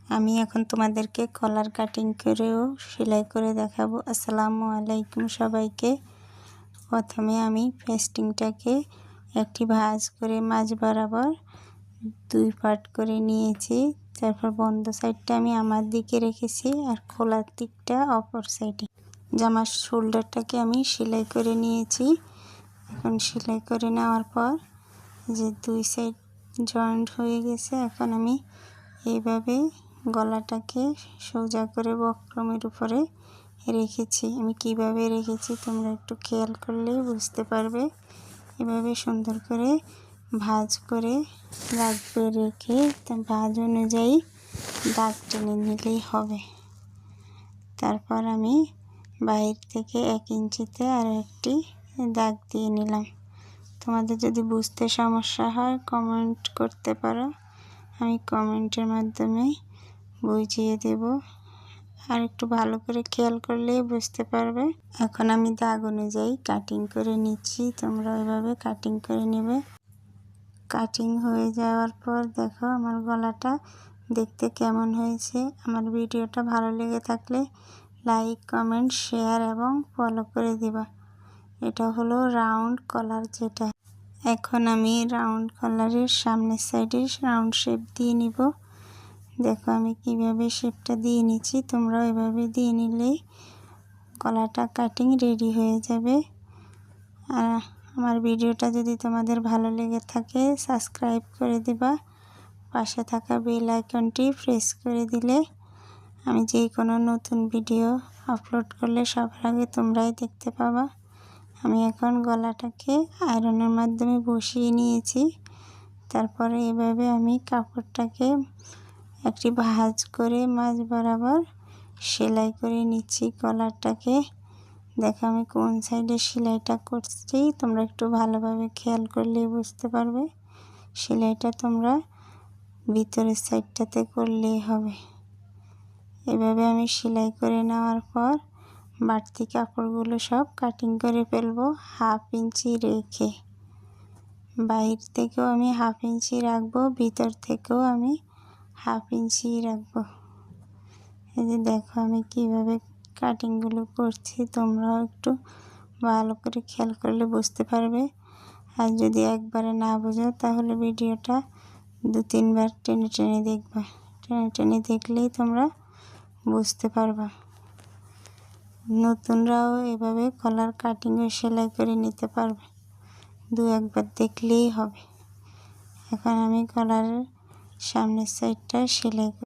আমি এখন তোমাদেরকে কলার কাটিং করেও সেলাই করে দেখাবো। আসসালামু আলাইকুম সবাইকে। প্রথমে আমি পেস্টিংটাকে একটি ভাঁজ করে মাঝ বরাবর 2 পার্ট করে নিয়েছি। তারপর বন্ধ সাইডটা আমি আমার দিকে রেখেছি আর খোলার দিকটা অপর সাইডে। জামার শোল্ডারটাকে আমি সেলাই করে নিয়েছি। এখন সেলাই করে নেওয়ার পর যে 2 সাইড জয়েন্ট হয়ে গেছে, এখন আমি এইভাবে গলাটাকে সোজা করে বক্রমের উপরে রেখেছি। আমি কিভাবে রেখেছি তোমরা একটু খেয়াল করলেই বুঝতে পারবে। এভাবে সুন্দর করে ভাঁজ করে রাখবে, রেখে ভাঁজ অনুযায়ী দাগ টেনে নিলেই হবে। তারপর আমি বাইরে থেকে 1 ইঞ্চিতে আরও একটি দাগ দিয়ে নিলাম। তোমাদের যদি বুঝতে সমস্যা হয় কমেন্ট করতে পারো, আমি কমেন্টের মাধ্যমে বুঝিয়ে দেব। আর একটু ভালো করে খেয়াল করলেই বুঝতে পারবে। এখন আমি দাগ অনুযায়ী কাটিং করে নিচ্ছি, তোমরা এভাবে কাটিং করে নেবে। কাটিং হয়ে যাওয়ার পর দেখো আমার গলাটা দেখতে কেমন হয়েছে। আমার ভিডিওটা ভালো লেগে থাকলে লাইক, কমেন্ট, শেয়ার এবং ফলো করে দিবা। এটা হলো রাউন্ড কলার যেটা। এখন আমি রাউন্ড কলারের সামনের সাইডে রাউন্ড শেপ দিয়ে নিব। দেখো আমি কিভাবে শেপটা দিয়ে নিচ্ছি, তোমরাও এভাবে দিয়ে নিলেই গলাটা কাটিং রেডি হয়ে যাবে। আর আমার ভিডিওটা যদি তোমাদের ভালো লেগে থাকে সাবস্ক্রাইব করে দিবা। পাশে থাকা বেল আইকনটি প্রেস করে দিলে আমি যে কোনো নতুন ভিডিও আপলোড করলে সবার আগে তোমরাই দেখতে পাবা। আমি এখন গলাটাকে আয়রনের মাধ্যমে বসিয়ে নিয়েছি। তারপরে এভাবে আমি কাপড়টাকে একটি ভাঁজ করে মাঝ বরাবর সেলাই করে নিচ্ছি গলাটাকে। দেখো আমি কোন সাইডে সেলাইটা করছি তোমরা একটু ভালোভাবে খেয়াল করলে বুঝতে পারবে। সেলাইটা তোমরা ভিতরের সাইডটাতে করলেই হবে। এভাবে আমি সেলাই করে নেওয়ার পর বাড়তি কাপড়গুলো সব কাটিং করে ফেলবো 1/2 ইঞ্চি রেখে। বাইর থেকেও আমি 1/2 ইঞ্চি রাখবো, ভিতর থেকেও আমি 1/2 ইঞ্চি রাখবো। এই যে দেখো আমি কিভাবে কাটিংগুলো করছি, তোমরাও একটু ভালো করে খেয়াল করলে বুঝতে পারবে। আর যদি একবারে না বোঝো তাহলে ভিডিওটা 2-3 বার টেনে টেনে দেখবা। টেনে টেনে দেখলেই তোমরা বুঝতে পারবা। নতুনরাও এভাবে কলার কাটিং ও সেলাই করে নিতে পারবে, 2-1 বার দেখলেই হবে। এখন আমি কলারের সামনের সাইডটা সেলাই